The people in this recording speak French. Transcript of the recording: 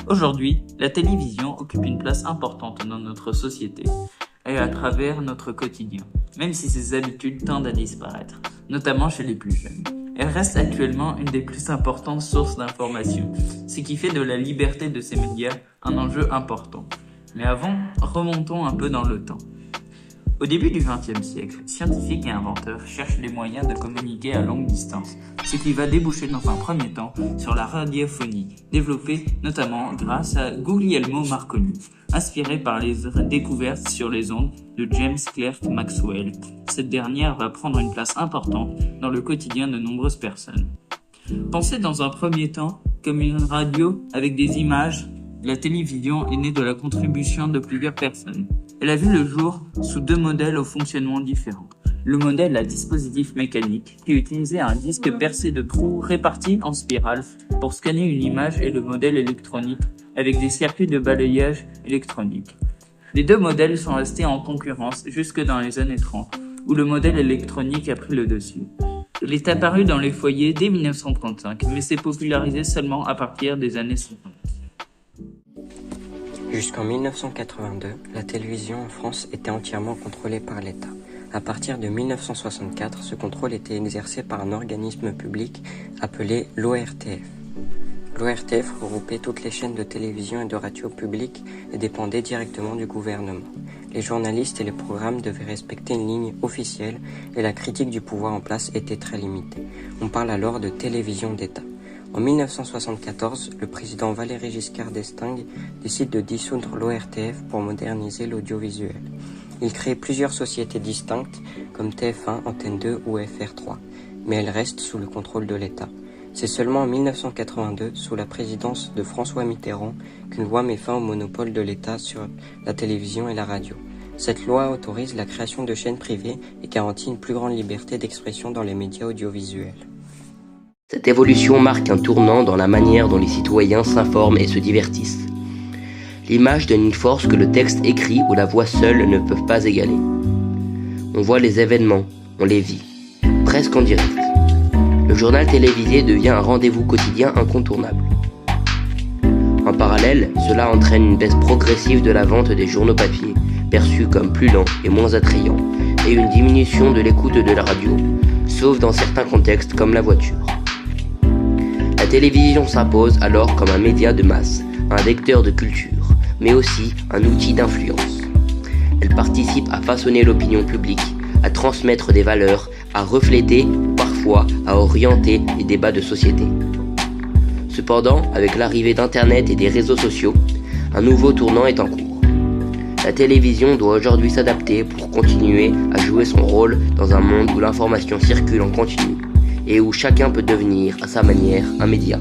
Aujourd'hui, la télévision occupe une place importante dans notre société et à travers notre quotidien, même si ses habitudes tendent à disparaître, notamment chez les plus jeunes. Elle reste actuellement une des plus importantes sources d'information, ce qui fait de la liberté de ces médias un enjeu important. Mais avant, remontons un peu dans le temps. Au début du XXe siècle, scientifiques et inventeurs cherchent les moyens de communiquer à longue distance, ce qui va déboucher dans un premier temps sur la radiophonie, développée notamment grâce à Guglielmo Marconi, inspiré par les découvertes sur les ondes de James Clerk Maxwell. Cette dernière va prendre une place importante dans le quotidien de nombreuses personnes. Pensée dans un premier temps comme une radio avec des images, la télévision est née de la contribution de plusieurs personnes. Elle a vu le jour sous deux modèles au fonctionnement différent. Le modèle à dispositif mécanique, qui utilisait un disque percé de trous répartis en spirale pour scanner une image, et le modèle électronique, avec des circuits de balayage électronique. Les deux modèles sont restés en concurrence jusque dans les années 30, où le modèle électronique a pris le dessus. Il est apparu dans les foyers dès 1935, mais s'est popularisé seulement à partir des années 50. Jusqu'en 1982, la télévision en France était entièrement contrôlée par l'État. À partir de 1964, ce contrôle était exercé par un organisme public appelé l'ORTF. L'ORTF regroupait toutes les chaînes de télévision et de radio publiques et dépendait directement du gouvernement. Les journalistes et les programmes devaient respecter une ligne officielle et la critique du pouvoir en place était très limitée. On parle alors de télévision d'État. En 1974, le président Valéry Giscard d'Estaing décide de dissoudre l'ORTF pour moderniser l'audiovisuel. Il crée plusieurs sociétés distinctes comme TF1, Antenne 2 ou FR3, mais elles restent sous le contrôle de l'État. C'est seulement en 1982, sous la présidence de François Mitterrand, qu'une loi met fin au monopole de l'État sur la télévision et la radio. Cette loi autorise la création de chaînes privées et garantit une plus grande liberté d'expression dans les médias audiovisuels. Cette évolution marque un tournant dans la manière dont les citoyens s'informent et se divertissent. L'image donne une force que le texte écrit ou la voix seule ne peuvent pas égaler. On voit les événements, on les vit, presque en direct. Le journal télévisé devient un rendez-vous quotidien incontournable. En parallèle, cela entraîne une baisse progressive de la vente des journaux papier, perçus comme plus lents et moins attrayants, et une diminution de l'écoute de la radio, sauf dans certains contextes comme la voiture. La télévision s'impose alors comme un média de masse, un vecteur de culture, mais aussi un outil d'influence. Elle participe à façonner l'opinion publique, à transmettre des valeurs, à refléter, parfois à orienter les débats de société. Cependant, avec l'arrivée d'Internet et des réseaux sociaux, un nouveau tournant est en cours. La télévision doit aujourd'hui s'adapter pour continuer à jouer son rôle dans un monde où l'information circule en continu et où chacun peut devenir, à sa manière, un média.